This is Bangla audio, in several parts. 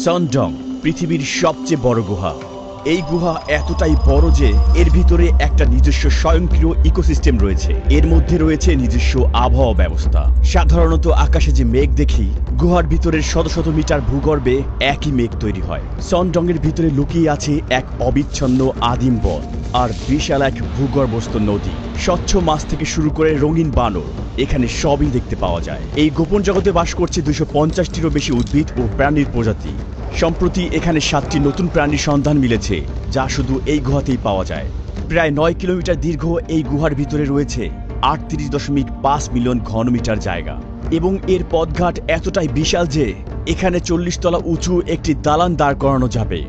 সনডং পৃথিবীর সবচেয়ে বড় গুহা। এই গুহা এতটাই বড় যে এর ভিতরে একটা নিজস্ব স্বয়ংক্রিয় ইকোসিস্টেম রয়েছে। এর মধ্যে রয়েছে নিজস্ব আবহাওয়া ব্যবস্থা। সাধারণত আকাশে যে মেঘ দেখি, গুহার ভিতরের শত শত মিটার ভূগর্ভে একই মেঘ তৈরি হয়। সনডং এর ভিতরে লুকিয়ে আছে এক অবিচ্ছন্ন আদিম বন আর বিশাল এক ভূগর্ভস্থ নদী। স্বচ্ছ মাছ থেকে শুরু করে রঙিন বানর, এখানে সবই দেখতে পাওয়া যায়। এই গোপন জগতে বাস করছে 250টিরও বেশি উদ্ভিদ ও প্রাণীর প্রজাতি। সম্প্রতি এখানে 7টি নতুন প্রাণীর সন্ধান মিলেছে, যা শুধু এই গুহাতেই পাওয়া যায়। প্রায় 9 কিলোমিটার দীর্ঘ এই গুহার ভিতরে রয়েছে 38.5 মিলিয়ন ঘনমিটার জায়গা এবং এর পথঘাট এতটাই বিশাল যে এখানে 40 তলা উঁচু একটি দালান দাঁড় করানো যাবে।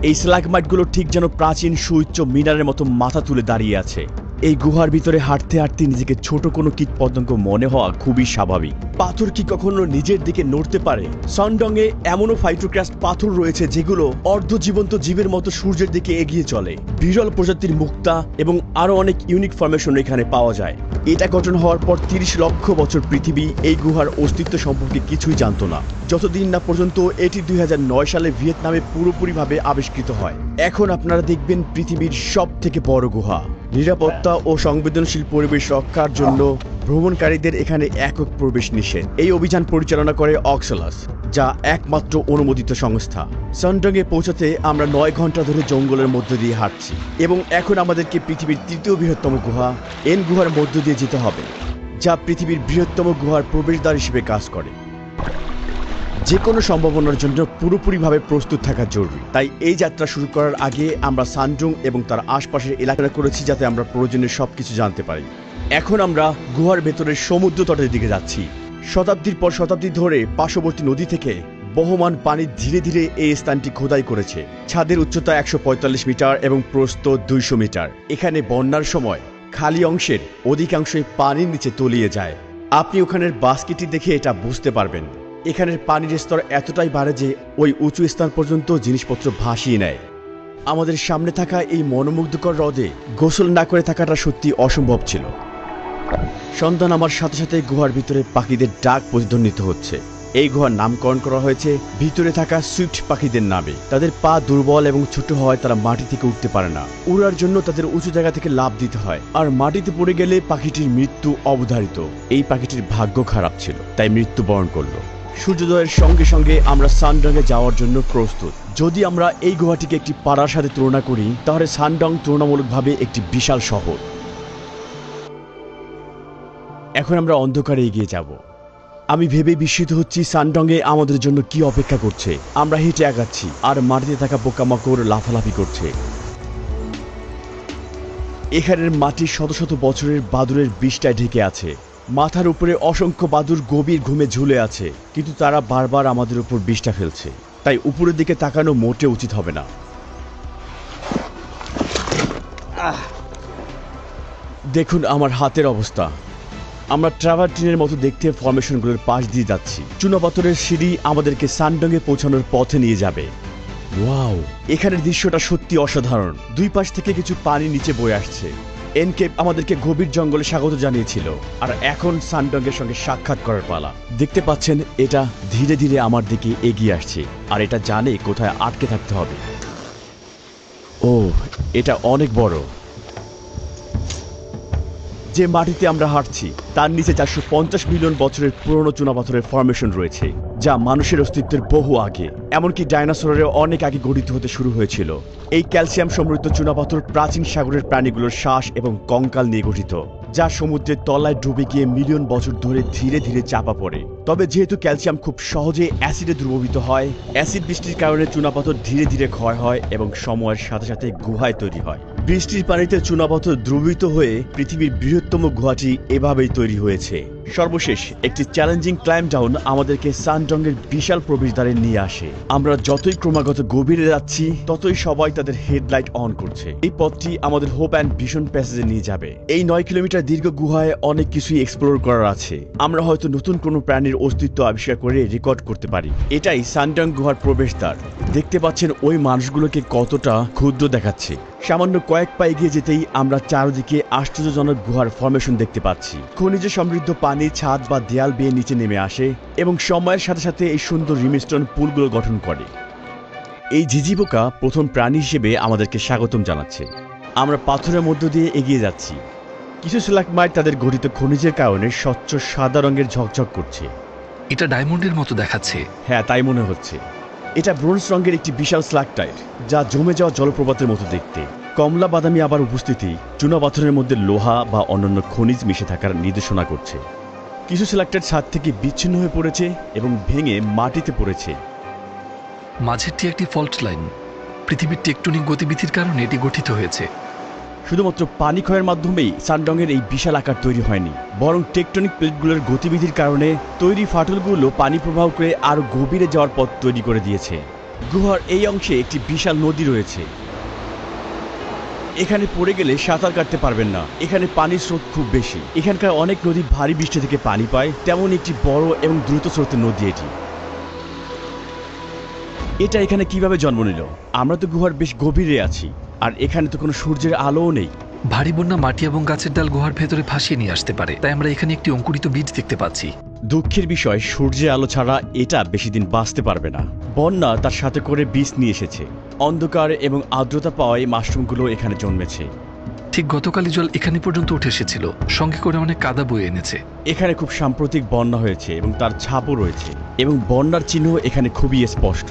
এই স্ট্যালাগমাইটগুলো ঠিক যেন প্রাচীন সুউচ্চ মিনারের মতো মাথা তুলে দাঁড়িয়ে আছে। এই গুহার ভিতরে হাঁটতে হাঁটতে নিজেকে ছোট কোনো কীট পতঙ্গ মনে হওয়া খুবই স্বাভাবিক। পাথর কি কখনো নিজের দিকে নড়তে পারে? সনডং এ এমনও ফাইটোক্রাস্ট পাথর রয়েছে যেগুলো অর্ধজীবন্ত জীবের মতো সূর্যের দিকে এগিয়ে চলে। বিরল প্রজাতির মুক্তা এবং আরো অনেক ইউনিক ফরমেশন এখানে পাওয়া যায়। এটা গঠন হওয়ার পর 30 লক্ষ বছর পৃথিবী এই গুহার অস্তিত্ব সম্পর্কে কিছুই জানত না, যতদিন না পর্যন্ত এটি 2009 সালে ভিয়েতনামে পুরোপুরিভাবে আবিষ্কৃত হয়। এখন আপনারা দেখবেন পৃথিবীর সব থেকে বড় গুহা। নিরাপত্তা ও সংবেদনশীল পরিবেশ রক্ষার জন্য ভ্রমণকারীদের এখানে একক প্রবেশ নিষেধ। এই অভিযান পরিচালনা করে অক্সালাস, যা একমাত্র অনুমোদিত সংস্থা। সনডং এ পৌঁছাতে আমরা 9 ঘন্টা ধরে জঙ্গলের মধ্য দিয়ে হাঁটছি এবং এখন আমাদেরকে পৃথিবীর 3য় বৃহত্তম গুহা এন গুহার মধ্য দিয়ে যেতে হবে, যা পৃথিবীর বৃহত্তম গুহার প্রবেশদ্বার হিসেবে কাজ করে। যে কোনো সম্ভাবনার জন্য পুরোপুরিভাবে প্রস্তুত থাকা জরুরি। তাই এই যাত্রা শুরু করার আগে আমরা সনডং এবং তার আশপাশের এলাকাটা করেছি, যাতে আমরা প্রয়োজনীয় সবকিছু জানতে পারি। এখন আমরা গুহার ভেতরের সমুদ্র তটের দিকে যাচ্ছি। শতাব্দীর পর শতাব্দী ধরে পার্শ্ববর্তী নদী থেকে বহমান পানি ধীরে ধীরে এই স্থানটি খোদাই করেছে। ছাদের উচ্চতা 145 মিটার এবং প্রস্থ 200 মিটার। এখানে বন্যার সময় খালি অংশের অধিকাংশই পানির নিচে তলিয়ে যায়। আপনি ওখানের বাস্কেটটি দেখে এটা বুঝতে পারবেন। এখানের পানির স্তর এতটাই বাড়ে যে ওই উঁচু স্থান পর্যন্ত জিনিসপত্র ভাসিয়ে নেয়। আমাদের সামনে থাকা এই মনোমুগ্ধকর হ্রদে গোসল না করে থাকাটা সত্যি অসম্ভব ছিল। সন্ধ্যা নামার সাথে সাথে গুহার ভিতরে পাখিদের ডাক প্রতিধ্বনিত হচ্ছে। এই গুহার নামকরণ করা হয়েছে ভিতরে থাকা সুইফট পাখিদের নামে। তাদের পা দুর্বল এবং ছোট হওয়ায় তারা মাটি থেকে উঠতে পারে না। উড়ার জন্য তাদের উঁচু জায়গা থেকে লাফ দিতে হয়, আর মাটিতে পড়ে গেলে পাখিটির মৃত্যু অবধারিত। এই পাখিটির ভাগ্য খারাপ ছিল, তাই মৃত্যুবরণ করলো। সূর্যোদয়ের সঙ্গে সঙ্গে আমরা সনডং এ যাওয়ার জন্য প্রস্তুত। যদি আমরা এই গুহাটিকে একটি পাড়ার সাথে তুলনা করি, তাহলে সনডং তুলনামূলকভাবে একটি বিশাল শহর। এখন আমরা অন্ধকারে এগিয়ে যাব। আমি ভেবে বিস্মিত হচ্ছি সনডং এ আমাদের জন্য কি অপেক্ষা করছে। আমরা হেঁটে আগাচ্ছি আর মাটিতে থাকা পোকামাকড় লাফালাফি করছে। এখানের মাটি শত শত বছরের বাদুড়ের বিষটায় ঢেকে আছে। মাথার উপরে অসংখ্য বাদুড় গভীর ঘুমে ঝুলে আছে, কিন্তু তারা বারবার আমাদের উপর বিষটা ফেলছে। তাই উপরের দিকে তাকানো মোটে উচিত হবে না। দেখুন আমার হাতের অবস্থা। আমরা ট্রাভার্টিনের মতো দেখতে ফরমেশনগুলোর পাশ দিয়ে যাচ্ছি। চুনাপাথরের সিঁড়ি আমাদেরকে সনডং এ পৌঁছানোর পথে নিয়ে যাবে। ওয়াও, এখানের দৃশ্যটা সত্যি অসাধারণ। দুই পাশ থেকে কিছু পানি নিচে বয়ে আসছে। এনকেপ আমাদেরকে গভীর জঙ্গলে স্বাগত জানিয়েছিল, আর এখন সনডং এর সঙ্গে সাক্ষাৎ করার পালা। দেখতে পাচ্ছেন, এটা ধীরে ধীরে আমার দিকে এগিয়ে আসছে, আর এটা জানে কোথায় আটকে থাকতে হবে। ও, এটা অনেক বড়। যে মাটিতে আমরা হাঁটছি তার নিচে 450 মিলিয়ন বছরের পুরনো চুনাপাথরের ফরমেশন রয়েছে, যা মানুষের অস্তিত্বের বহু আগে, এমনকি ডাইনোসরের অনেক আগে গঠিত হতে শুরু হয়েছিল। এই ক্যালসিয়াম সমৃদ্ধ চুনাপাথর প্রাচীন সাগরের প্রাণীগুলোর শ্বাস এবং কঙ্কাল নিয়ে গঠিত, যা সমুদ্রের তলায় ডুবে গিয়ে মিলিয়ন বছর ধরে ধীরে ধীরে চাপা পড়ে। তবে যেহেতু ক্যালসিয়াম খুব সহজে অ্যাসিডে দ্রবীভূত হয়, অ্যাসিড বৃষ্টির কারণে চুনাপাথর ধীরে ধীরে ক্ষয় হয় এবং সময়ের সাথে সাথে গুহায় তৈরি হয়। বৃষ্টির পানিতে চুনাপাথর দ্রবীভূত হয়ে পৃথিবীর বৃহত্তম গুহাটি এভাবেই তৈরি হয়েছে। সর্বশেষ একটি চ্যালেঞ্জিং ক্লাইম্ব ডাউন আমাদেরকে সনডং এর বিশাল প্রবেশদ্বারে নিয়ে আসে। আমরা যতই ক্রমাগত গভীরে যাচ্ছি, ততই সবাই তাদের হেডলাইট অন করছে। এই পথটি আমাদের হোপ অ্যান্ড ভিশন প্যাসেজে নিয়ে যাবে। এই 9 কিলোমিটার দীর্ঘ গুহায় অনেক কিছুই এক্সপ্লোর করার আছে। আমরা হয়তো নতুন কোনো প্রাণীর অস্তিত্ব আবিষ্কার করে রেকর্ড করতে পারি। এটাই সনডং গুহার প্রবেশদ্বার। দেখতে পাচ্ছেন ওই মানুষগুলোকে কতটা ক্ষুদ্র দেখাচ্ছে। সামান্য কয়েক পা এগিয়ে যেতেই আমরা চারদিকে আশ্চর্যজনক গুহার ফরমেশন দেখতে পাচ্ছি। খনিজ সমৃদ্ধ পানি ছাদ বা দেয়াল বেয়ে নিচে নেমে আসে এবং সময়ের সাথে সাথে এই সুন্দর রিমস্টোন পুলগুলো গঠন করে। এই ঝিঝি পোকা প্রথম প্রাণী হিসেবে আমাদেরকে স্বাগতম জানাচ্ছে। আমরা পাথরের মধ্য দিয়ে এগিয়ে যাচ্ছি। কিছু স্ট্যালাগমাইট তাদের গঠিত খনিজের কারণে স্বচ্ছ সাদা রঙের ঝকঝক করছে। এটা ডায়মন্ডের মতো দেখাচ্ছে। হ্যাঁ, তাই মনে হচ্ছে। এটা ব্রোঞ্জ রঙের একটি বিশাল স্ট্যালাকটাইট, যা জমে যাওয়া জলপ্রপাতের মতো দেখতে। কমলা বাদামি আবার উপস্থিতি চুনা পাথরের মধ্যে লোহা বা অন্যান্য খনিজ মিশে থাকার নির্দেশনা করছে। কিছু স্ট্যালাকটাইট ছাদ থেকে বিচ্ছিন্ন হয়ে পড়েছে এবং ভেঙে মাটিতে পড়েছে। মাঝেরটি একটি ফল্ট লাইন। পৃথিবীর টেকটনিক গতিবিধির কারণে এটি গঠিত হয়েছে। শুধুমাত্র পানি ক্ষয়ের মাধ্যমেই সানডংয়ের এই বিশাল আকার তৈরি হয়নি, বরং টেকটনিক প্লেটগুলোর গতিবিধির কারণে তৈরি ফাটলগুলো পানি প্রবাহ করে আরও গভীরে যাওয়ার পথ তৈরি করে দিয়েছে। গুহার এই অংশে একটি বিশাল নদী রয়েছে। এখানে পড়ে গেলে সাঁতার কাটতে পারবেন না। এখানে পানির স্রোত খুব বেশি। এখানকার অনেক নদী ভারী বৃষ্টি থেকে পানি পায়, তেমন একটি বড় এবং দ্রুত স্রোতের নদী এটি। এটা এখানে কিভাবে জন্ম নিল? আমরা তো গুহার বেশ গভীরে আছি, আর এখানে তো কোনো সূর্যের আলোও নেই। ভারী বন্যা মাটি এবং গাছের ডাল গুহার ভেতরে ভাসিয়ে নিয়ে আসতে পারে, তাই আমরা এখানে একটি অঙ্কুরিত বীজ দেখতে পাচ্ছি। দুঃখের বিষয়, সূর্যের আলো ছাড়া এটা বেশি দিন বাঁচতে পারবে না। বন্যা তার সাথে করে বীজ নিয়ে এসেছে। অন্ধকার এবং আর্দ্রতা পাওয়ায় মাশরুমগুলো এখানে জন্মেছে। ঠিক গতকালই জল এখানে পর্যন্ত উঠে এসেছিল, সঙ্গে করে অনেক কাদা বয়ে এনেছে। এখানে খুব সাম্প্রতিক বন্যা হয়েছে এবং তার ছাপও রয়েছে, এবং বন্যার চিহ্ন এখানে খুবই স্পষ্ট।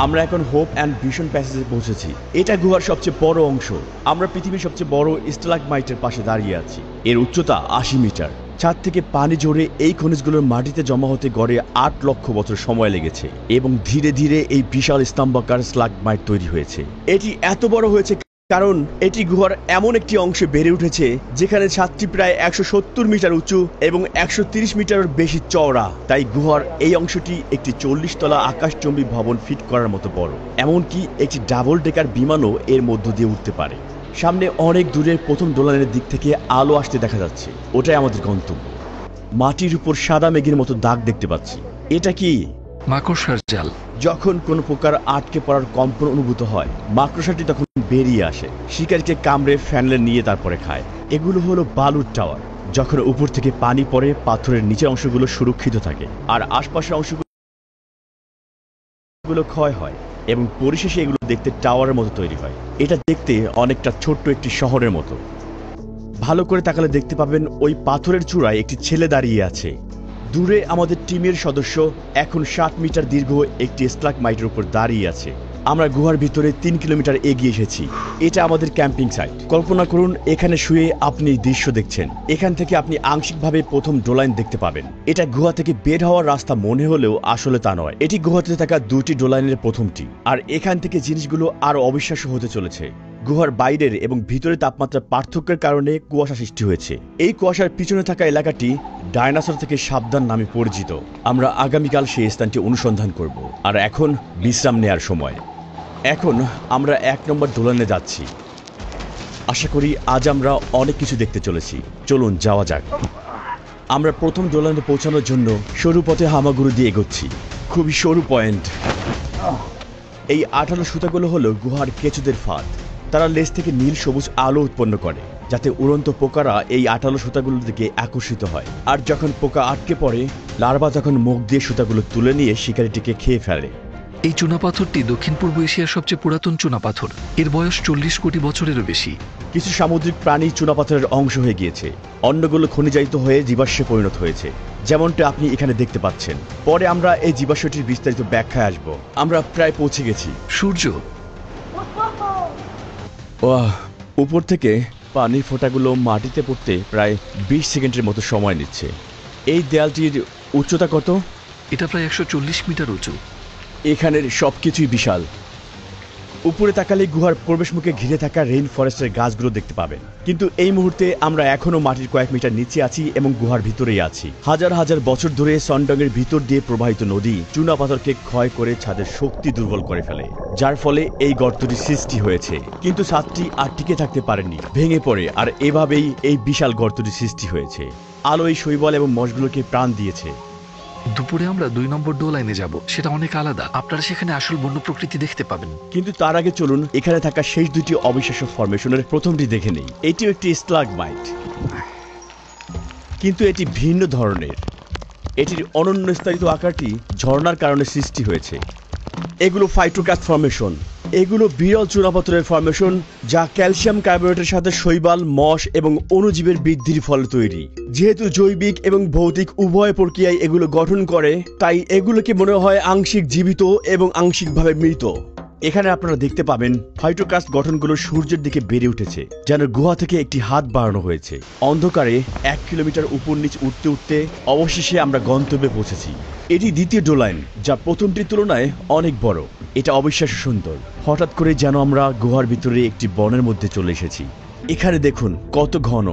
আমরা এখন হোপ অ্যান্ড ভিশন প্যাসেজে পৌঁছেছি। এটা গুহার সবচেয়ে বড় অংশ। আমরা পৃথিবীর সবচেয়ে বড় স্ট্যালাগমাইটের পাশে দাঁড়িয়ে আছি। এর উচ্চতা ৮০ মিটার। ছাদ থেকে পানি জড়ে এই খনিজগুলোর মাটিতে জমা হতে গড়ে ৮ লক্ষ বছর সময় লেগেছে, এবং ধীরে ধীরে এই বিশাল স্তম্ভাকার স্ট্যালাগমাইট তৈরি হয়েছে। এটি এত বড় হয়েছে কারণ এটি গুহার এমন একটি অংশে বেড়ে উঠেছে যেখানে ছাদটি প্রায় ১৭০ মিটার উঁচু এবং ১৩০ মিটারের বেশি চওড়া। তাই গুহার এই অংশটি একটি ৪০ তলা আকাশচুম্বী ভবন ফিট করার মতো বড়। এমনকি একটি ডাবল ডেকার বিমানও এর মধ্য দিয়ে উঠতে পারে। সামনে অনেক দূরে প্রথম দোলনের দিক থেকে আলো আসতে দেখা যাচ্ছে। ওটাই আমাদের গন্তব্য। মাটির উপর সাদা মেঘের মতো দাগ দেখতে পাচ্ছি। এটা কি? মাকড়সার জাল। যখন কোনো প্রকার আটকে পড়ার কম্পন অনুভূত হয়, মাকড়সাটি তখন বেরিয়ে আসে, শিকারীকে কামড়ে ফ্যানলে নিয়ে তারপরে খায়। এগুলো হলো বালুর টাওয়ার। যখন উপর থেকে পানি পড়ে, পাথরের নিচের অংশগুলো সুরক্ষিত থাকে আর আশপাশের অংশগুলো ক্ষয় হয়, এবং পরিশেষে এগুলো দেখতে টাওয়ারের মতো তৈরি হয়। এটা দেখতে অনেকটা ছোট্ট একটি শহরের মতো। ভালো করে তাকালে দেখতে পাবেন ওই পাথরের চূড়ায় একটি ছেলে দাঁড়িয়ে আছে। দূরে আমাদের টিমের সদস্য এখন ৬০ মিটার দীর্ঘ একটি স্ট্যালাগমাইটের উপর দাঁড়িয়ে আছে। আমরা গুহার ভিতরে ৩ কিলোমিটার এগিয়ে এসেছি। এটা আমাদের ক্যাম্পিং সাইট। কল্পনা করুন এখানে শুয়ে আপনি দৃশ্য দেখছেন। এখান থেকে আপনি আংশিকভাবে প্রথম ডোলাইন দেখতে পাবেন। এটা গুহা থেকে বের হওয়ার রাস্তা মনে হলেও আসলে তা নয়। এটি গুহাতে থাকা ২টি ডোলাইনের প্রথমটি, আর এখান থেকে জিনিসগুলো আরো অবিশ্বাস্য হতে চলেছে। গুহার বাইরের এবং ভিতরের তাপমাত্রার পার্থক্যের কারণে কুয়াশা সৃষ্টি হয়েছে। এই কুয়াশার পিছনে থাকা এলাকাটি ডায়নোসর থেকে সাবধান নামে পরিচিত। আমরা আগামীকাল সেই স্থানটি অনুসন্ধান করব, আর এখন বিশ্রাম নেয়ার সময়। এখন আমরা ১ নম্বর দোলনে যাচ্ছি। আশা করি আজ আমরা অনেক কিছু দেখতে চলেছি। চলুন যাওয়া যাক। আমরা প্রথম দোলনে পৌঁছানোর জন্য সরু পথে হামাগুড়ি দিয়ে এগোচ্ছি। খুবই সরু পয়েন্ট। এই ১৮ সুতাগুলো হলো গুহার কেঁচোদের ফাঁদ। তারা লেজ থেকে নীল সবুজ আলো উৎপন্ন করে, যাতে উড়ন্ত পোকারা এই ১৮ সুতাগুলোর দিকে আকর্ষিত হয়। আর যখন পোকা আটকে পড়ে, লার্ভা তখন মুখ দিয়ে সুতাগুলো তুলে নিয়ে শিকারিটিকে খেয়ে ফেলে। এই চুনাপাথরটি দক্ষিণ পূর্ব এশিয়ার সবচেয়ে পুরাতন চুনাপাথর। এর বয়স ৪০ কোটি বছরেরও বেশি। কিছু সামুদ্রিক প্রাণী চুনাপাথরের অংশ হয়ে গিয়েছে, অন্যগুলো খনিজায়িত হয়ে জীবাশ্মে পরিণত হয়েছে, যেমনটা আপনি এখানে দেখতে পাচ্ছেন। পরে আমরা এই জীবাশ্মটির বিস্তারিত ব্যাখ্যায় আসব। আমরা প্রায় পৌঁছে গেছি। সূর্য। উপর থেকে পানির ফোঁটাগুলো মাটিতে পড়তে প্রায় ২০ সেকেন্ডের মতো সময় নিচ্ছে। এই দেয়ালটির উচ্চতা কত? এটা প্রায় ১৪০ মিটার উঁচু। এখানের সবকিছুই বিশাল। উপরে তাকালে গুহার প্রবেশমুখে ঘিরে থাকা রেইন ফরেস্টের গাছগুলো দেখতে পাবেন। কিন্তু এই মুহূর্তে আমরা এখনো মাটির কয়েক মিটার নিচে আছি এবং গুহার ভিতরেই আছি। হাজার হাজার বছর ধরে সনডংয়ের ভিতর দিয়ে প্রবাহিত নদী চুনা পাথরকে ক্ষয় করে ছাদের শক্তি দুর্বল করে ফেলে, যার ফলে এই গর্তটি সৃষ্টি হয়েছে। কিন্তু ছাদটি আর টিকে থাকতে পারেনি, ভেঙে পড়ে, আর এভাবেই এই বিশাল গর্তটি সৃষ্টি হয়েছে। আলো এই শৈবাল এবং মশগুলোকে প্রাণ দিয়েছে। দুপুরে আমরা ২ নম্বর ডোলাইনে যাব। সেটা অনেক আলাদা। আপনারা সেখানে আসল বন্য প্রকৃতি দেখতে পাবেন। কিন্তু তার আগে চলুন এখানে থাকা শেষ দুটি অবিশ্বাস্য ফরমেশনের প্রথমটি দেখে নেই। এটিও একটি স্ট্যালাগমাইট, কিন্তু এটি ভিন্ন ধরনের। এটির অনন্য স্তরিত আকারটি ঝর্ণার কারণে সৃষ্টি হয়েছে। এগুলো ফাইটোকাস্ট ফর্মেশন। এগুলো বিরল চুনাপাথরের ফর্মেশন, যা ক্যালসিয়াম কার্বোনেটের সাথে শৈবাল, মশ এবং অণুজীবের বৃদ্ধির ফলে তৈরি। যেহেতু জৈবিক এবং ভৌতিক উভয় প্রক্রিয়ায় এগুলো গঠন করে, তাই এগুলোকে মনে হয় আংশিক জীবিত এবং আংশিকভাবে মৃত। এখানে আপনারা দেখতে পাবেন ফাইটোকাস্ট গঠনগুলো সূর্যের দিকে বেড়ে উঠেছে, যেন গুহা থেকে একটি হাত বাড়ানো হয়েছে। অন্ধকারে 1 কিলোমিটার উপর নিচ উঠতে উঠতে অবশেষে আমরা গন্তব্যে পৌঁছেছি। এটি দ্বিতীয় ডোলাইন, যা প্রথমটির তুলনায় অনেক বড়। এটা অবিশ্বাস্য সুন্দর। হঠাৎ করে যেন আমরা গুহার ভিতরে একটি বনের মধ্যে চলে এসেছি। এখানে দেখুন কত ঘন।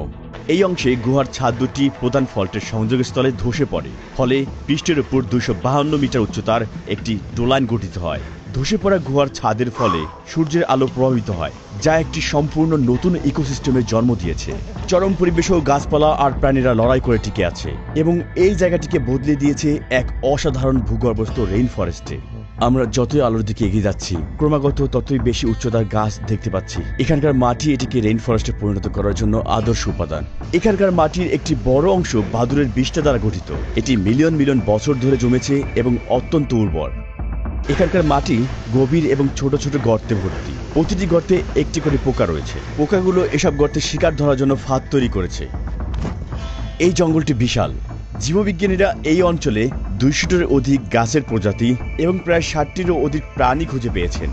এই অংশে গুহার ছাদ দুটি প্রধান ফল্টের সংযোগস্থলে ধসে পড়ে, ফলে পৃষ্ঠের উপর 252 মিটার উচ্চতার একটি ডোলাইন গঠিত হয়। ধসে পড়া গুহার ছাদের ফলে সূর্যের আলো প্রভাবিত হয়, যা একটি সম্পূর্ণ নতুন ইকোসিস্টেমের জন্ম দিয়েছে। চরম পরিবেশেও গাছপালা আর প্রাণীরা লড়াই করে টিকে আছে এবং এই জায়গাটিকে বদলে দিয়েছে এক অসাধারণ ভূগর্ভস্থ রেইন ফরেস্টে। আমরা যতই আলোর দিকে এগিয়ে যাচ্ছি, ক্রমাগত ততই বেশি উচ্চতার গাছ দেখতে পাচ্ছি। এখানকার মাটি এটিকে রেইন ফরেস্টে পরিণত করার জন্য আদর্শ উপাদান। এখানকার মাটির একটি বড় অংশ বাদুড়ের বিষ্ঠা দ্বারা গঠিত। এটি মিলিয়ন মিলিয়ন বছর ধরে জমেছে এবং অত্যন্ত উর্বর। এখানকার মাটি গভীর এবং ছোট ছোট গর্তে ভর্তি। প্রতিটি গর্তে একটি করে পোকা রয়েছে। পোকাগুলো এসব গর্তে শিকার ধরার জন্য ফাঁদ তৈরি করেছে। এই জঙ্গলটি বিশাল। জীববিজ্ঞানীরা এই অঞ্চলে 200-টির অধিক গাছের প্রজাতি এবং প্রায় 60-টিরও অধিক প্রাণী খুঁজে পেয়েছেন।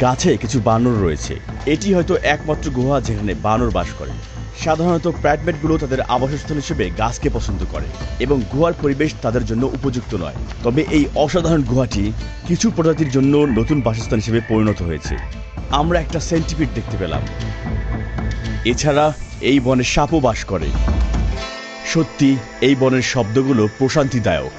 গাছে কিছু বানর রয়েছে। এটি হয়তো একমাত্র গুহা যেখানে বানর বাস করে। সাধারণত প্রাইমেটগুলো তাদের আবাসস্থল হিসেবে গাছকে পছন্দ করে এবং গুহার পরিবেশ তাদের জন্য উপযুক্ত নয়। তবে এই অসাধারণ গুহাটি কিছু প্রজাতির জন্য নতুন বাসস্থান হিসেবে পরিণত হয়েছে। আমরা একটা সেন্টিপিড দেখতে পেলাম। এছাড়া এই বনে সাপও বাস করে। সত্যি এই বনের শব্দগুলো প্রশান্তিদায়ক।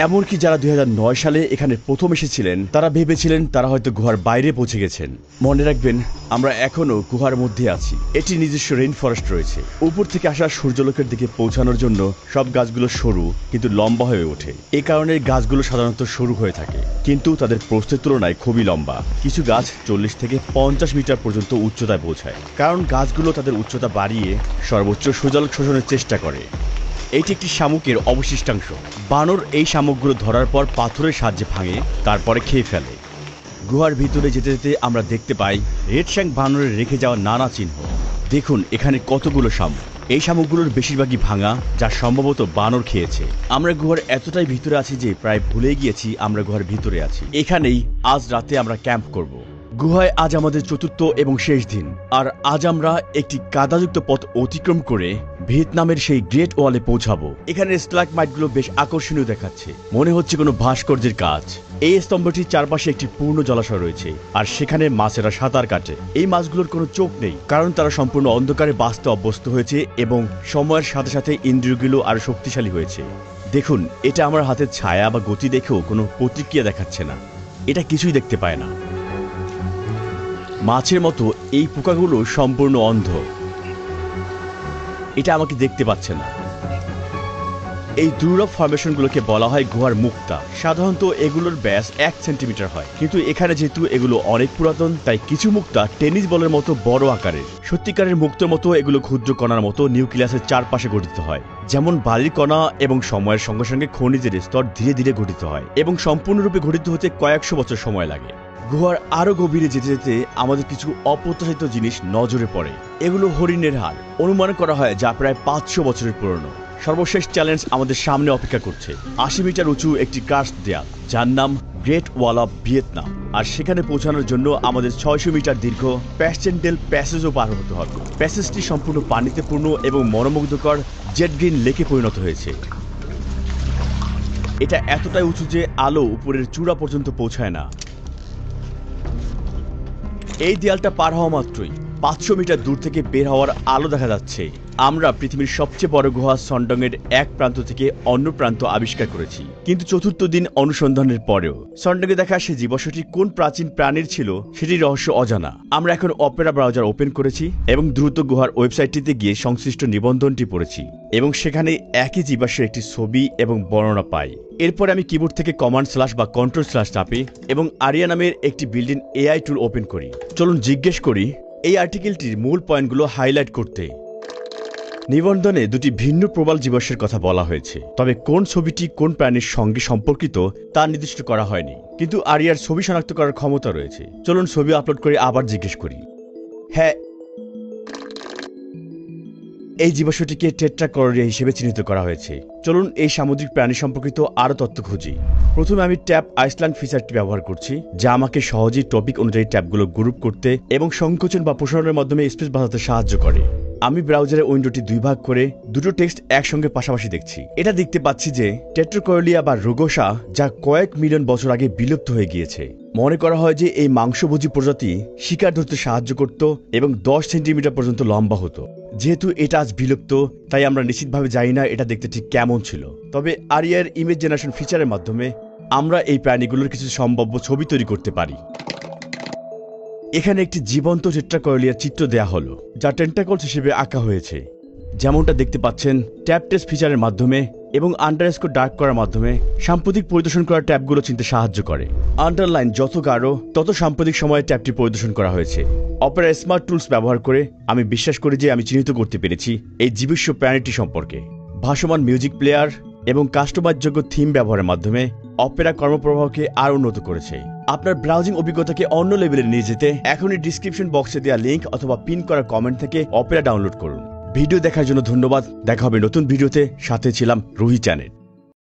এমনকি যারা 2009 সালে এখানে প্রথম এসেছিলেন, তারা ভেবেছিলেন তারা হয়তো গুহার বাইরে পৌঁছে গেছেন। মনে রাখবেন, আমরা এখনো গুহার মধ্যে আছি। এটি নিজস্ব রেইন ফরেস্ট রয়েছে। উপর থেকে আসা সূর্যালোকের দিকে পৌঁছানোর জন্য সব গাছগুলো সরু কিন্তু লম্বা হয়ে ওঠে। এই কারণে গাছগুলো সাধারণত সরু হয়ে থাকে, কিন্তু তাদের প্রস্থের তুলনায় খুবই লম্বা। কিছু গাছ 40 থেকে 50 মিটার পর্যন্ত উচ্চতায় পৌঁছায়, কারণ গাছগুলো তাদের উচ্চতা বাড়িয়ে সর্বোচ্চ সূর্যালোক শোষণের চেষ্টা করে। এটি একটি শামুকের অবশিষ্টাংশ। বানর এই শামুকগুলো ধরার পর পাথরের সাহায্যে ভাঙে, তারপরে খেয়ে ফেলে। গুহার ভিতরে যেতে যেতে আমরা দেখতে পাই রেড শ্যাং বানরের রেখে যাওয়া নানা চিহ্ন। দেখুন এখানে কতগুলো শামুক। এই শামুকগুলোর বেশিরভাগই ভাঙা, যা সম্ভবত বানর খেয়েছে। আমরা গুহার এতটাই ভিতরে আছি যে প্রায় ভুলে গিয়েছি আমরা গুহার ভিতরে আছি। এখানেই আজ রাতে আমরা ক্যাম্প করব। গুহায় আজ আমাদের চতুর্থ এবং শেষ দিন, আর আজ আমরা একটি কাদাযুক্ত পথ অতিক্রম করে ভিয়েতনামের সেই গ্রেট ওয়ালে পৌঁছাবো। এখানে স্ট্যালাগমাইটগুলো বেশ আকর্ষণীয় দেখাচ্ছে, মনে হচ্ছে কোনো ভাস্কর্যের কাজ। এই স্তম্ভটির চারপাশে একটি পূর্ণ জলাশয় রয়েছে, আর সেখানে মাছেরা সাঁতার কাটে। এই মাছগুলোর কোনো চোখ নেই, কারণ তারা সম্পূর্ণ অন্ধকারে বাঁচতে অভ্যস্ত হয়েছে এবং সময়ের সাথে সাথে ইন্দ্রিয়গুলো আরো শক্তিশালী হয়েছে। দেখুন, এটা আমার হাতের ছায়া বা গতি দেখেও কোনো প্রতিক্রিয়া দেখাচ্ছে না। এটা কিছুই দেখতে পায় না। মাছের মতো এই পোকাগুলো সম্পূর্ণ অন্ধ। এটা আমাকে দেখতে পাচ্ছে না। এই দুর্লভ ফরমেশনগুলোকে বলা হয় গুহার মুক্তা। সাধারণত এগুলোর ব্যাস 1 সেন্টিমিটার হয়, কিন্তু এখানে যেহেতু এগুলো অনেক পুরাতন, তাই কিছু মুক্তা টেনিস বলের মতো বড় আকারের। সত্যিকারের মুক্তার মতো এগুলো ক্ষুদ্র কণার মতো নিউক্লিয়াসের চারপাশে গঠিত হয়। যেমন বালির কণা, এবং সময়ের সঙ্গে সঙ্গে খনিজের স্তর ধীরে ধীরে গঠিত হয় এবং সম্পূর্ণরূপে গঠিত হতে কয়েকশো বছর সময় লাগে। গুহার আরো গভীরে যেতে যেতে আমাদের কিছু অপ্রত্যাশিত জিনিস নজরে পড়ে। এগুলো হরিণের হাড়। অনুমান করা হয় যা প্রায় 500 বছরের পুরনো। সর্বশেষ চ্যালেঞ্জ আমাদের সামনে অপেক্ষা করছে। 80 মিটার উঁচু একটি কার্স্ট দেয়াল, যার নাম গ্রেট ওয়াল অফ ভিয়েতনাম। আর সেখানে পৌঁছানোর জন্য আমাদের 600 মিটার দীর্ঘ প্যাসচেন্ডেল প্যাসেজও পার হতে হবে। প্যাসেজটি সম্পূর্ণ পানিতে পূর্ণ এবং মনোমুগ্ধকর জেড গ্রিন লেকে পরিণত হয়েছে। এটা এতটাই উঁচু যে আলো উপরের চূড়া পর্যন্ত পৌঁছায় না। এই দেয়ালটা পার হওয়া মাত্রই 500 মিটার দূর থেকে বের হওয়ার আলো দেখা যাচ্ছে। আমরা পৃথিবীর সবচেয়ে বড় গুহা সন্ডংয়ের এক প্রান্ত থেকে অন্য প্রান্ত আবিষ্কার করেছি, কিন্তু চতুর্থ দিন অনুসন্ধানের পরেও সন্ডংয়ে দেখা সে জীবাশ্মটি কোন প্রাচীন প্রাণীর ছিল সেটির রহস্য অজানা। আমরা এখন অপেরা ব্রাউজার ওপেন করেছি এবং দ্রুত গুহার ওয়েবসাইটটিতে গিয়ে সংশ্লিষ্ট নিবন্ধনটি পড়েছি এবং সেখানে একই জীবাশ্মের একটি ছবি এবং বর্ণনা পাই। এরপরে আমি কিবোর্ড থেকে কমান্ড স্ল্যাশ বা কন্ট্রোল স্ল্যাশ চাপি এবং আরিয়া নামের একটি বিল্ডিং এআই টুল ওপেন করি। চলুন জিজ্ঞেস করি এই আর্টিকেলটির মূল পয়েন্টগুলো হাইলাইট করতে। নিবন্ধনে দুটি ভিন্ন প্রবাল জীবাশ্মের কথা বলা হয়েছে, তবে কোন ছবিটি কোন প্রাণীর সঙ্গে সম্পর্কিত তা নির্দিষ্ট করা হয়নি। কিন্তু আরিয়ার ছবি শনাক্ত করার ক্ষমতা রয়েছে। চলুন ছবি আপলোড করে আবার জিজ্ঞেস করি। হ্যাঁ, এই জীবাশ্মটিকে টেট্রাকরোরিয়া হিসেবে চিহ্নিত করা হয়েছে। চলুন এই সামুদ্রিক প্রাণী সম্পর্কিত আরও তথ্য খুঁজি। প্রথমে আমি ট্যাব আইসল্যান্ড ফিচারটি ব্যবহার করছি, যা আমাকে সহজেই টপিক অনুযায়ী ট্যাবগুলো গ্রুপ করতে এবং সংকোচন বা প্রসারণের মাধ্যমে স্পেস বাঁচাতে সাহায্য করে। আমি ব্রাউজারে উইন্ডোটি দুই ভাগ করে দুটো টেক্সট একসঙ্গে পাশাপাশি দেখছি। এটা দেখতে পাচ্ছি যে টেট্রাকরোরিয়া বা রোগোসা, যা কয়েক মিলিয়ন বছর আগে বিলুপ্ত হয়ে গিয়েছে। মনে করা হয় যে এই মাংসভোজী প্রজাতি শিকার ধরতে সাহায্য করত এবং 10 সেন্টিমিটার পর্যন্ত লম্বা হতো। যেহেতু এটা আজ বিলুপ্ত, তাই আমরা নিশ্চিতভাবে জানি না এটা দেখতে ঠিক কেমন ছিল। তবে আরিয়ার ইমেজ জেনারেশন ফিচারের মাধ্যমে আমরা এই প্রাণীগুলোর কিছু সম্ভাব্য ছবি তৈরি করতে পারি। এখানে একটি জীবন্ত টেট্রাকরোরিয়ার চিত্র দেয়া হলো, যা টেন্টাকলস হিসেবে আঁকা হয়েছে। যেমনটা দেখতে পাচ্ছেন, ট্যাব টেস্ট ফিচারের মাধ্যমে এবং আন্ডারস্কোর ডার্ক করার মাধ্যমে সাম্প্রতিক পরিদর্শন করা ট্যাবগুলো চিনতে সাহায্য করে। আন্ডারলাইন যত গাঢ়, তত সাম্প্রতিক সময়ে ট্যাবটি পরিদর্শন করা হয়েছে। অপেরা স্মার্ট টুলস ব্যবহার করে আমি বিশ্বাস করি যে আমি চিহ্নিত করতে পেরেছি এই জীবাশ্ম প্রাণীটি সম্পর্কে। ভাসমান মিউজিক প্লেয়ার এবং কাস্টমাইজযোগ্য থিম ব্যবহারের মাধ্যমে অপেরা কর্মপ্রবাহকে আরও উন্নত করেছে। আপনার ব্রাউজিং অভিজ্ঞতাকে অন্য লেভেলে নিয়ে যেতে এখনই ডিসক্রিপশন বক্সে দেওয়া লিঙ্ক অথবা পিন করা কমেন্ট থেকে অপেরা ডাউনলোড করুন। ভিডিও দেখার জন্য ধন্যবাদ। দেখা হবে নতুন ভিডিওতে। সাথে ছিলাম রুহি চ্যানেল।